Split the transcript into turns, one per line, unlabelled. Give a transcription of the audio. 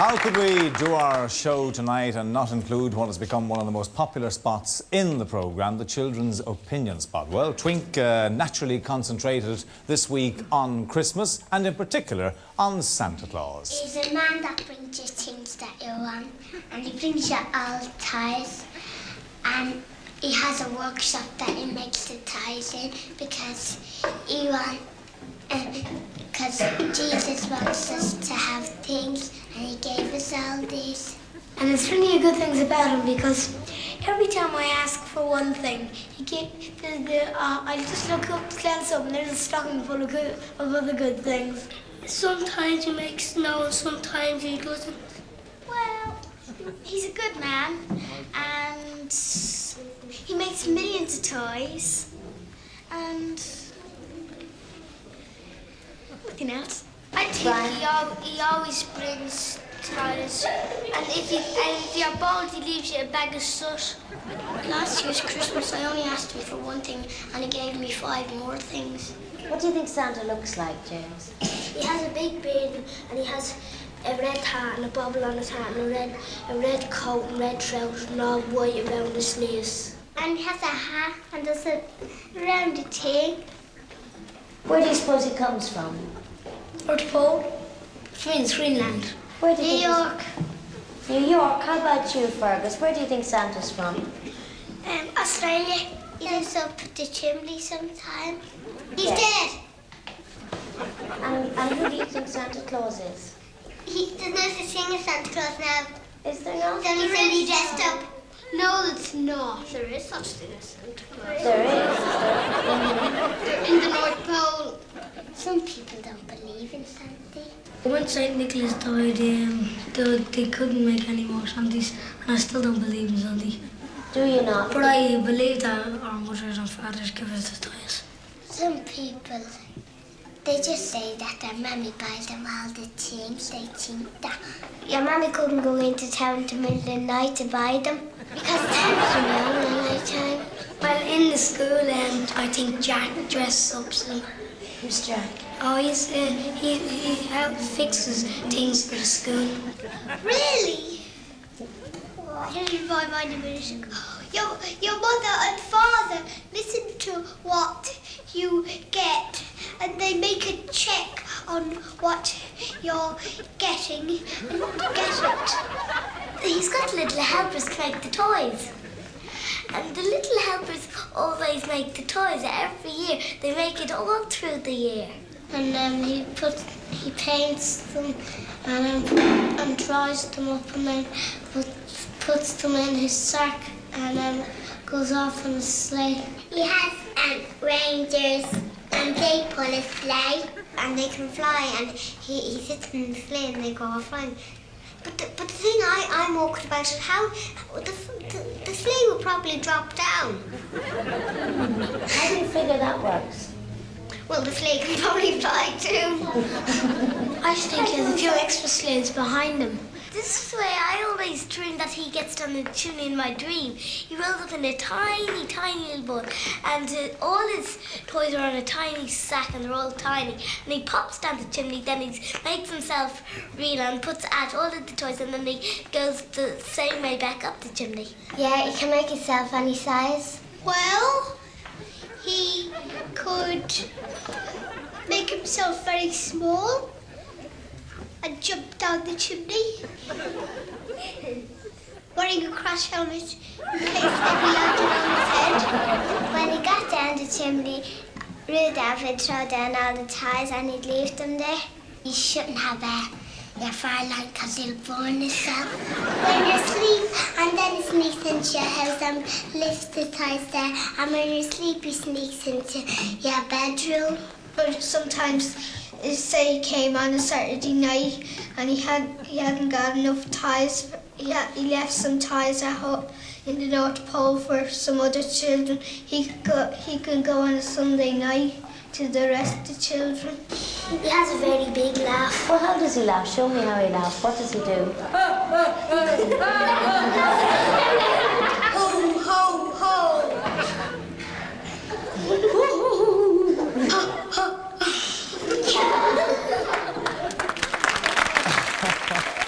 How could we do our show tonight and not include what has become one of the most popular spots in the programme, the Children's Opinion Spot? Well, Twink naturally concentrated this week on Christmas and in particular on Santa Claus.
He's a man that brings you things that you want, and he brings you all the ties, and he has a workshop that he makes the ties in because because Jesus wants us to have things, and he gave us all these.
And there's plenty of good things about him because every time I ask for one thing, he I just look up, glance up, and there's a stocking full of other good things.
Sometimes he makes snow, sometimes he doesn't.
Well, he's a good man, and he makes millions of toys, and nothing else. I think he always brings toys, and if you're bold, he leaves you a bag of soot.
Last year's Christmas, I only asked him for one thing, and he gave me 5 more things.
What do you think Santa looks like, James?
He has a big beard, and he has a red hat and a bobble on his hat, and a red coat and red trousers, and all white around the sleeves. And he has a hat, and there's a rounded thing.
Where do you suppose he comes from?
North Pole, Greenland.
Where do you
New
think
York.
New York. How about you, Fergus? Where do you think Santa's from?
Australia. He lives up the chimney sometime. He's dead.
And who do you think Santa Claus is?
There's no such thing as Santa Claus now.
Is there not?
He's only somebody dressed up. No, it's not. There is such thing as Santa Claus.
There is.
In the North Pole. Some people don't believe in Santa.
When St. Nicholas died, they couldn't make any more Santas, and I still don't believe in Santa.
Do you not?
But I believe that our mothers and fathers give us the toys.
Some people, they just say that their mammy buys them all the things. They think that your mammy couldn't go into town in the middle of the night to buy them because towns are around at night time.
Well, in the school, I think Jack dresses up some.
Who's Jack?
Oh, he fixes things for the school.
Really? Here's my mind a minute ago. Your mother and father listen to what you get, and they make a check on what you're getting and get it.
He's got little helpers to make the toys. And the little helpers always make the toys every year. They make it all through the year.
And he paints them and dries them up, and then puts them in his sack, and then goes off on a sleigh. He has reindeers, and they pull a sleigh, and they can fly, and he sits in the sleigh and they go off flying. But the thing I'm awkward about is how the sleigh will probably drop down.
How do you figure that works?
Well, the sleigh can probably fly too.
I just think he has a few extra sleighs behind him.
This is the way I always dream that he gets down the chimney in my dream. He rolls up in a tiny, tiny little boat, and all his toys are on a tiny sack, and they're all tiny. And he pops down the chimney, then he makes himself real and puts out all of the toys, and then he goes the same way back up the chimney. Yeah, he can make himself any size. Well, he could make himself very small and jump down the chimney, wearing a crash helmet in case every landed on his head. When he got down the chimney, Rudolph would throw down all the ties and he'd leave them there. You shouldn't have your fire light because it'll burn itself. When you're asleep, and then it sneaks into your house and lifts the ties there, and when you're asleep, he sneaks into your bedroom. But sometimes, say he came on a Saturday night and he hadn't got enough ties. He left some ties at home in the North Pole for some other children. He can go on a Sunday night to the rest of the children. He has a very big laugh.
Well, how does he laugh? Show me how he laughs. What does he do?
Ho, ho, ho!